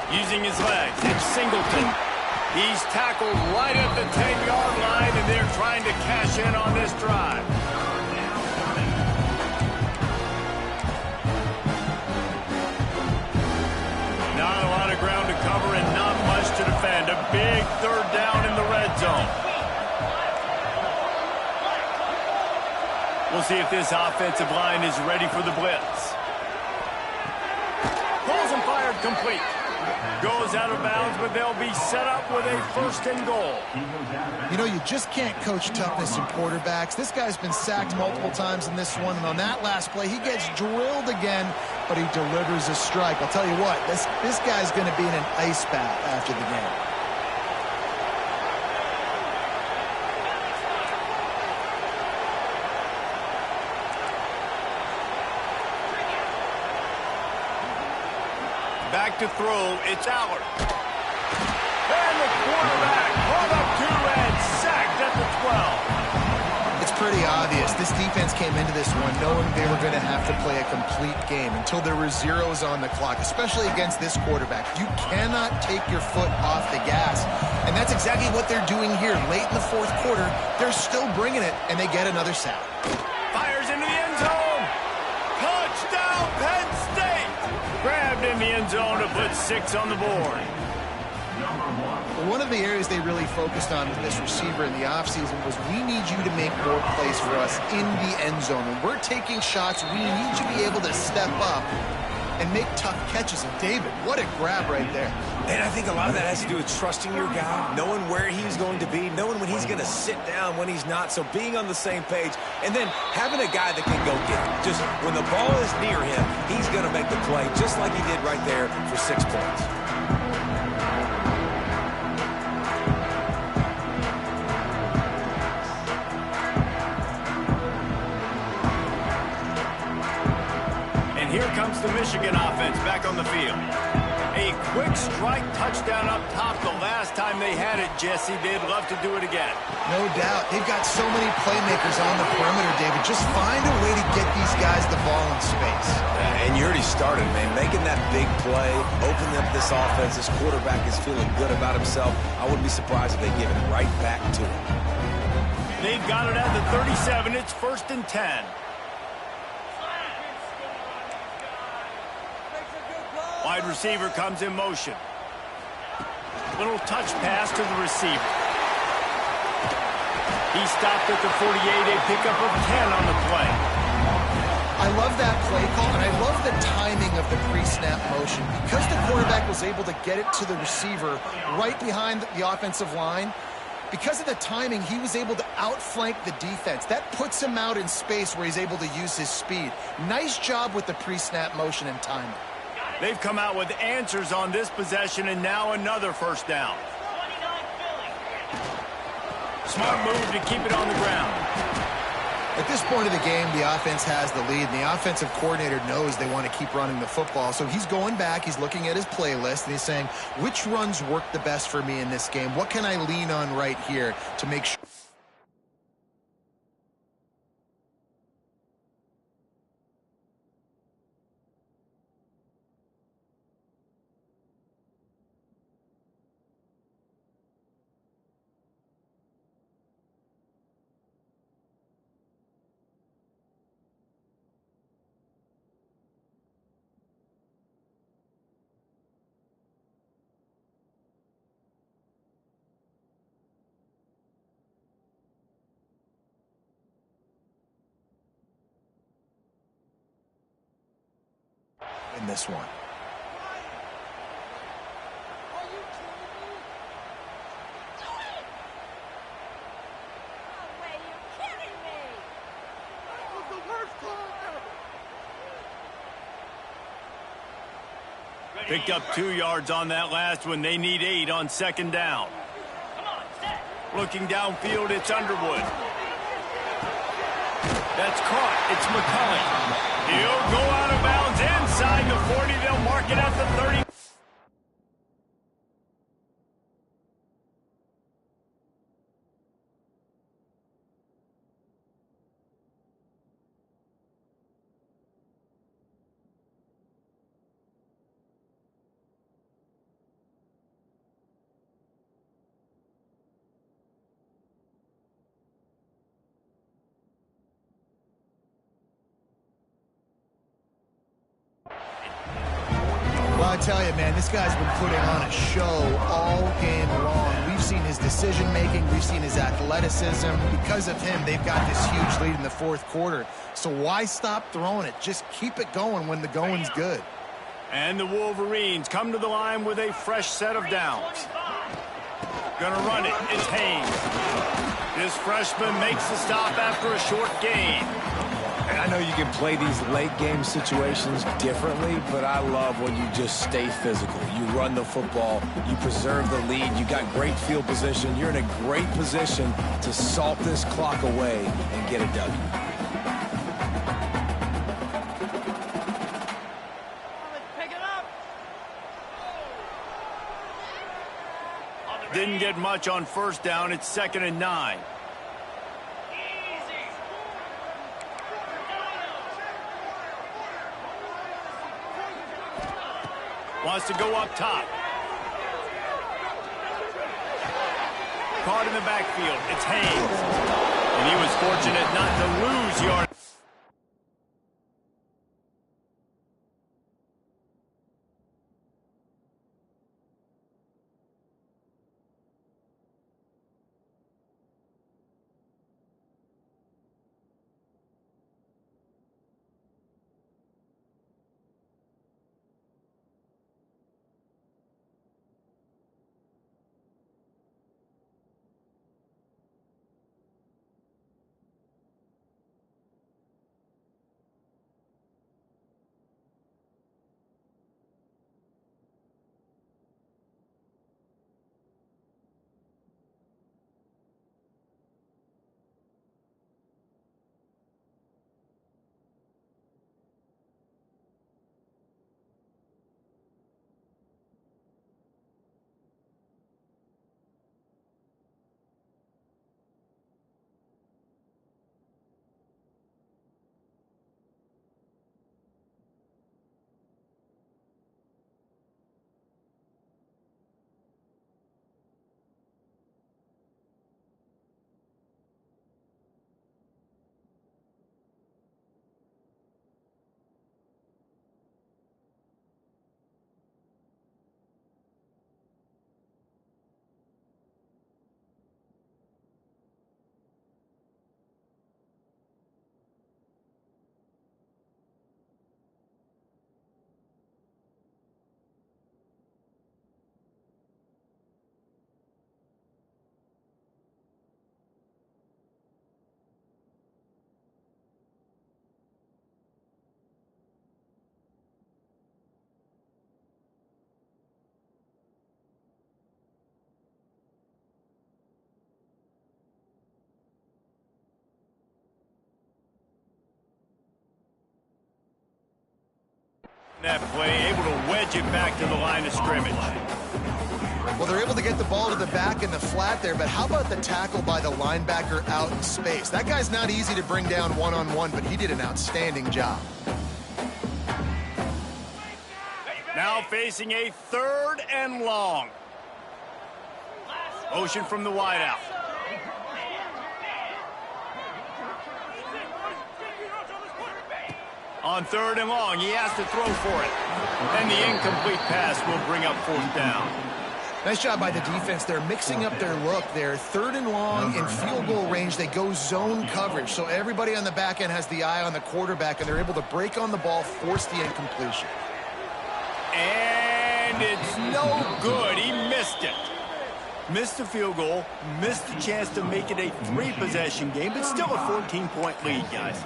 Using his legs, it's Singleton. He's tackled right at the 10-yard line, and they're trying to cash in on this drive. Not a lot of ground to cover and not much to defend. A big third down in the red zone. We'll see if this offensive line is ready for the blitz. Pulls and fired complete. Goes out of bounds, but they'll be set up with a 1st and goal. You know, you just can't coach toughness in quarterbacks. This guy's been sacked multiple times in this one, and on that last play, he gets drilled again, but he delivers a strike. I'll tell you what, this guy's going to be in an ice bath after the game. back to throw. It's Allard. And the quarterback pulled up 2 and sacked at the 12. It's pretty obvious. This defense came into this one knowing they were going to have to play a complete game until there were zeros on the clock, especially against this quarterback. You cannot take your foot off the gas. And that's exactly what they're doing here. Late in the fourth quarter, they're still bringing it, and they get another sack. Fires into the end zone. Touchdown, Penn State. Grabbed in the end zone to put 6 on the board. One of the areas they really focused on with this receiver in the offseason was we need you to make more plays for us in the end zone. When we're taking shots, we need you to be able to step up and make tough catches. And David, what a grab right there. And I think a lot of that has to do with trusting your guy, knowing where he's going to be, knowing when he's going to sit down, when he's not. So being on the same page, and then having a guy that can go get it. Just when the ball is near him, he's going to make the play just like he did right there for 6 points. Here comes the Michigan offense back on the field. A quick strike touchdown up top the last time they had it, Jesse. They'd love to do it again. No doubt. They've got so many playmakers on the perimeter, David. Just find a way to get these guys the ball in space. And you already started, man. Making that big play, opening up this offense. This quarterback is feeling good about himself. I wouldn't be surprised if they give it right back to him. They've got it at the 37. It's 1st and 10. Wide receiver comes in motion. Little touch pass to the receiver. He stopped at the 48, a pickup of 10 on the play. I love that play call, and I love the timing of the pre-snap motion. Because the quarterback was able to get it to the receiver right behind the offensive line, because of the timing, he was able to outflank the defense. That puts him out in space where he's able to use his speed. Nice job with the pre-snap motion and timing. They've come out with answers on this possession, and now another 1st down. Smart move to keep it on the ground. At this point of the game, the offense has the lead, and the offensive coordinator knows they want to keep running the football. So he's going back, he's looking at his playlist, and he's saying, which runs work the best for me in this game? What can I lean on right here to make sure? In this one. Picked up 2 yards on that last one. They need 8 on 2nd down. Looking downfield, it's Underwood. That's caught. It's McCullough. He'll go out of bounds inside the 40. They'll mark it at the 30. Well, I tell you, man, this guy's been putting on a show all game long. We've seen his decision-making. We've seen his athleticism. Because of him, they've got this huge lead in the 4th quarter. So why stop throwing it? Just keep it going when the going's good. And the Wolverines come to the line with a fresh set of downs. Gonna run it. It's Haynes. This freshman makes the stop after a short gain. And I know you can play these late game situations differently, but I love when you just stay physical. You run the football, you preserve the lead, you got great field position. You're in a great position to salt this clock away and get a W. Didn't get much on first down. It's 2nd and 9. Wants to go up top. Caught in the backfield. It's Haynes. And he was fortunate not to lose yard. That play, able to wedge it back to the line of scrimmage. Well, they're able to get the ball to the back in the flat there, but how about the tackle by the linebacker out in space? That guy's not easy to bring down one-on-one, but he did an outstanding job. Now facing a 3rd and long. Motion from the wideout. On 3rd and long, he has to throw for it. And the incomplete pass will bring up 4th down. Nice job by the defense. They're mixing up their look. They're 3rd and long in field goal range. They go zone coverage. So everybody on the back end has the eye on the quarterback, and they're able to break on the ball, force the incompletion. And it's no good. He missed it. Missed the field goal, missed the chance to make it a 3-possession game, but still a 14-point lead, guys.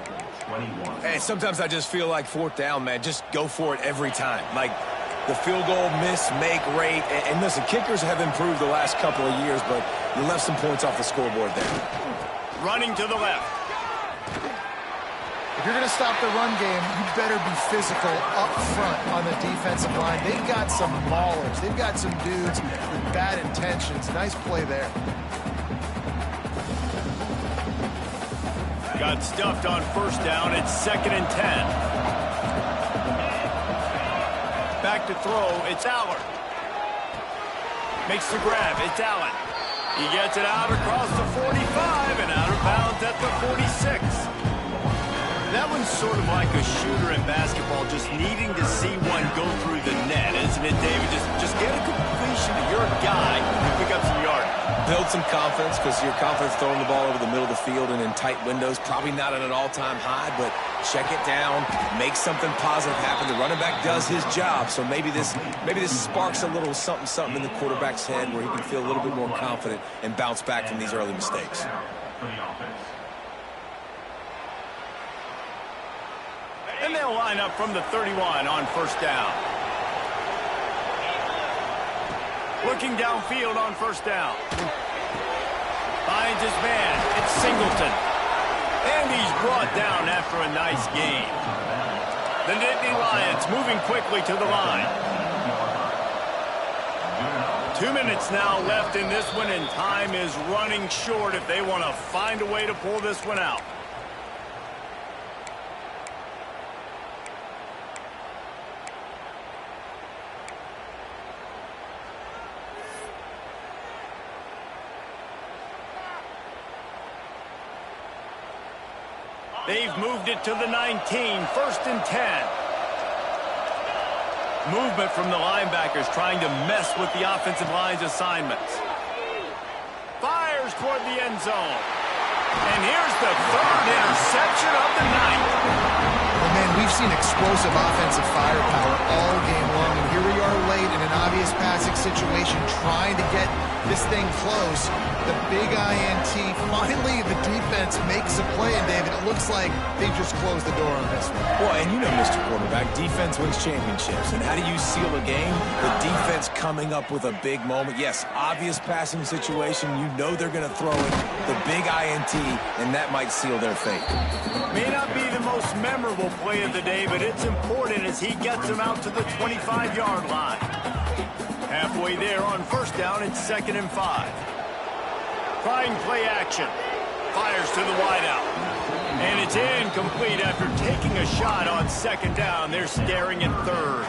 Hey, sometimes I just feel like 4th down, man. Just go for it every time. Like the field goal miss, make rate. And listen, kickers have improved the last couple of years, but you left some points off the scoreboard there. Running to the left. If you're going to stop the run game, you better be physical up front on the defensive line. They've got some maulers. They've got some dudes with bad intentions. Nice play there. Got stuffed on 1st down. It's 2nd and 10. Back to throw. It's Allard. Makes the grab. It's Allen. He gets it out across the 45 and out of bounds at the 46. That one's sort of like a shooter in basketball, just needing to see one go through the net, isn't it, David? Just get a completion to your guy and pick up some yardage. Build some confidence, because your confidence throwing the ball over the middle of the field and in tight windows, probably not at an all-time high, but check it down, make something positive happen. The running back does his job, so maybe this sparks a little something in the quarterback's head where he can feel a little bit more confident and bounce back from these early mistakes. And they'll line up from the 31 on 1st down. Looking downfield on 1st down. Finds his man. It's Singleton. And he's brought down after a nice gain. The Nittany Lions moving quickly to the line. 2 minutes now left in this one, and time is running short if they want to find a way to pull this one out. They've moved it to the 19, 1st and 10. Movement from the linebackers trying to mess with the offensive line's assignments. Fires toward the end zone. And here's the 3rd interception of the night. Well, man, we've seen explosive offensive firepower all game long, and here we are late in an obvious passing situation trying to get this thing close. The big INT, finally the defense makes a play, and David, it looks like they just closed the door on this one. Well, and you know, Mr. Quarterback, defense wins championships. And how do you seal a game? The defense coming up with a big moment. Yes, obvious passing situation. You know they're going to throw it. The big INT, and that might seal their fate. May not be the most memorable play of the day, but it's important as he gets them out to the 25-yard line. Halfway there on 1st down, it's 2nd and 5. Trying play action. Fires to the wideout. And it's incomplete after taking a shot on 2nd down. They're staring at 3rd.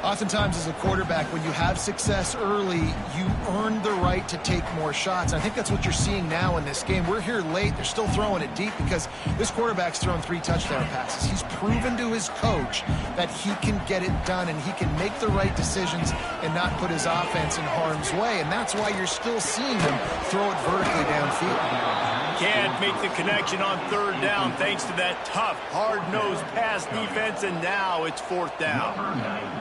Oftentimes as a quarterback, when you have success early, you earn the right to take more shots. I think that's what you're seeing now in this game. We're here late. They're still throwing it deep because this quarterback's thrown 3 touchdown passes. He's proven to his coach that he can get it done and he can make the right decisions and not put his offense in harm's way. And that's why you're still seeing him throw it vertically downfield. Can't make the connection on 3rd down thanks to that tough, hard-nosed pass defense, and now it's 4th down.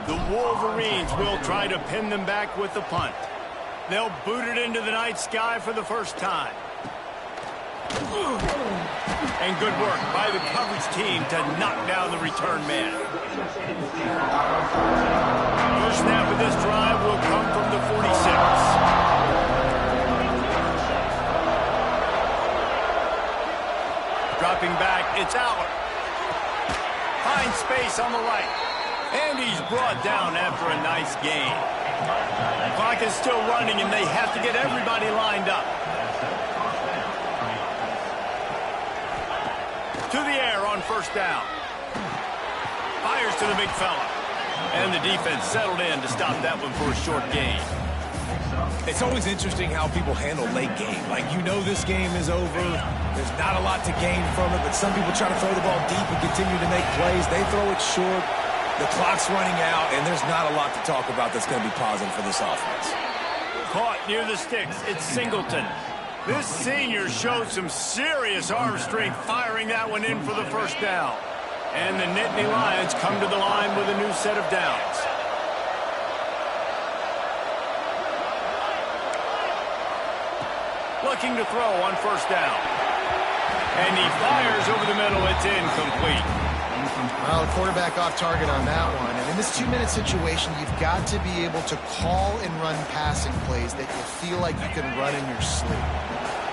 The Wolverines will try to pin them back with the punt. They'll boot it into the night sky for the first time. And good work by the coverage team to knock down the return man. First snap of this drive will come from the 46. Dropping back, it's Aller. Finds space on the right. And he's brought down after a nice gain. Clock is still running, and they have to get everybody lined up. To the air on 1st down. Fires to the big fella. And the defense settled in to stop that one for a short gain. It's always interesting how people handle late game. Like, you know this game is over. There's not a lot to gain from it, but some people try to throw the ball deep and continue to make plays. They throw it short. The clock's running out, and there's not a lot to talk about that's going to be positive for this offense. Caught near the sticks. It's Singleton. This senior showed some serious arm strength firing that one in for the 1st down. And the Nittany Lions come to the line with a new set of downs. Looking to throw on 1st down. And he fires over the middle. It's incomplete. Well, the quarterback off target on that one. And in this 2-minute situation, you've got to be able to call and run passing plays that you feel like you can run in your sleep.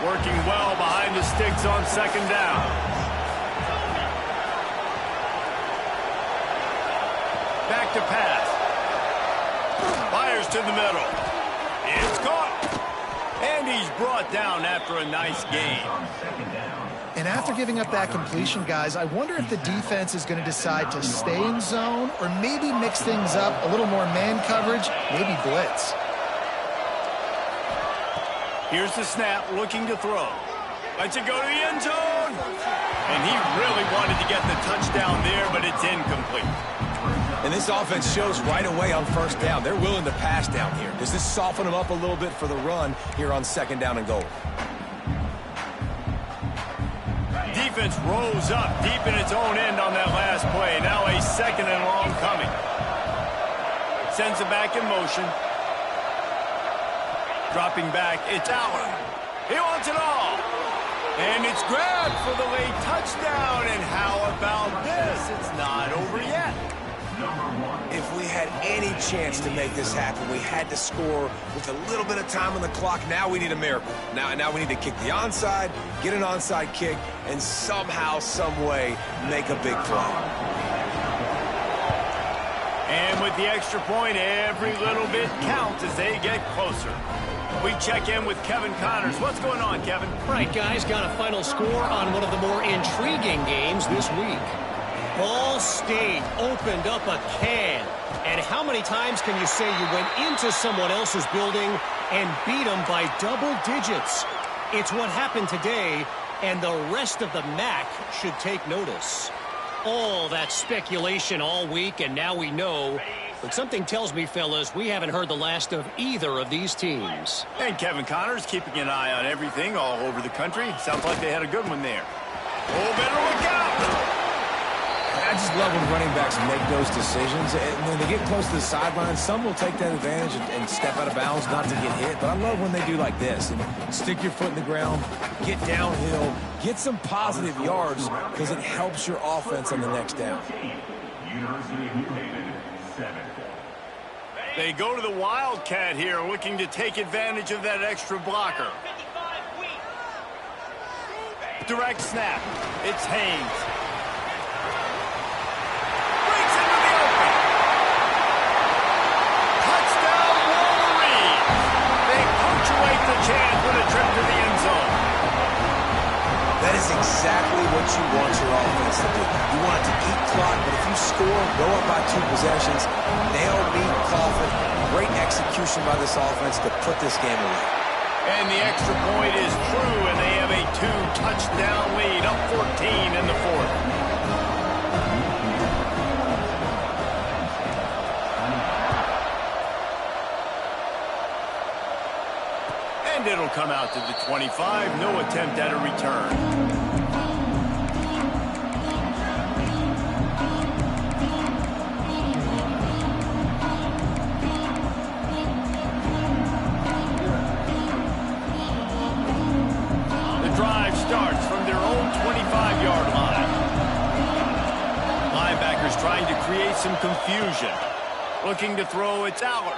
Working well behind the sticks on 2nd down. Back to pass. Fires to the middle. It's caught. And he's brought down after a nice gain. And after giving up that completion, guys, I wonder if the defense is going to decide to stay in zone or maybe mix things up, a little more man coverage, maybe blitz. Here's the snap, looking to throw. Lets it go to the end zone. And he really wanted to get the touchdown there, but it's incomplete. And this offense shows right away on 1st down. They're willing to pass down here. Does this soften them up a little bit for the run here on 2nd down and goal? Defense rose up deep in its own end on that last play. Now a 2nd and long coming. Sends it back in motion. Dropping back, it's Aller. He wants it all. And it's grabbed for the late touchdown. And how about this? It's not over yet. If we had any chance to make this happen, we had to score with a little bit of time on the clock. Now we need a miracle. Now we need to kick the onside, get an onside kick, and somehow, some way, make a big play. And with the extra point, every little bit counts as they get closer. We check in with Kevin Connors. What's going on, Kevin? Right, guys, got a final score on one of the more intriguing games this week. Ball State opened up a can. And how many times can you say you went into someone else's building and beat them by double digits? It's what happened today, and the rest of the MAC should take notice. All that speculation all week, and now we know. But something tells me, fellas, we haven't heard the last of either of these teams. And Kevin Connors keeping an eye on everything all over the country. Sounds like they had a good one there. Oh, better look out! I just love when running backs make those decisions. And when they get close to the sideline, some will take that advantage and step out of bounds not to get hit. But I love when they do like this. And stick your foot in the ground, get downhill, get some positive yards because it helps your offense on the next down. University of New Haven, 7. They go to the Wildcat here, looking to take advantage of that extra blocker. Direct snap. It's Haynes. The chance with a trip to the end zone. That is exactly what you want your offense to do. You want it to eat clock, but if you score, go up by 2 possessions, nail, beat, coffin. Great execution by this offense to put this game away. And the extra point is true, and they have a 2-touchdown lead, up 14 in the 4th. And it'll come out to the 25. No attempt at a return. The drive starts from their own 25-yard line. Linebackers trying to create some confusion. Looking to throw, it's Aller.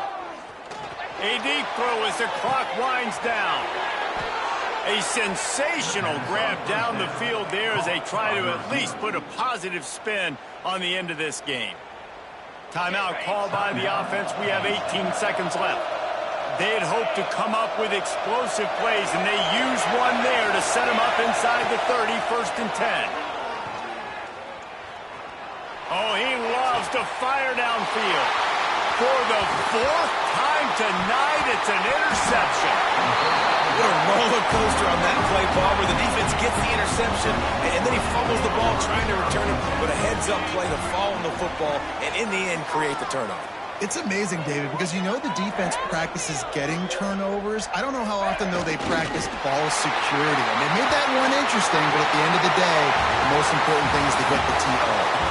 A deep throw as the clock winds down. A sensational grab down the field there as they try to at least put a positive spin on the end of this game. Timeout called by the offense. We have 18 seconds left. They had hoped to come up with explosive plays, and they used one there to set them up inside the 30, 1st and 10. Oh, he loves to fire downfield. For the 4th time tonight, it's an interception. What a roller coaster on that play, Paul, where the defense gets the interception, and then he fumbles the ball trying to return it, but a heads-up play to fall on the football, and in the end, create the turnover. It's amazing, David, because you know the defense practices getting turnovers. I don't know how often, though, they practice ball security. And they made that one interesting, but at the end of the day, the most important thing is to get the TO.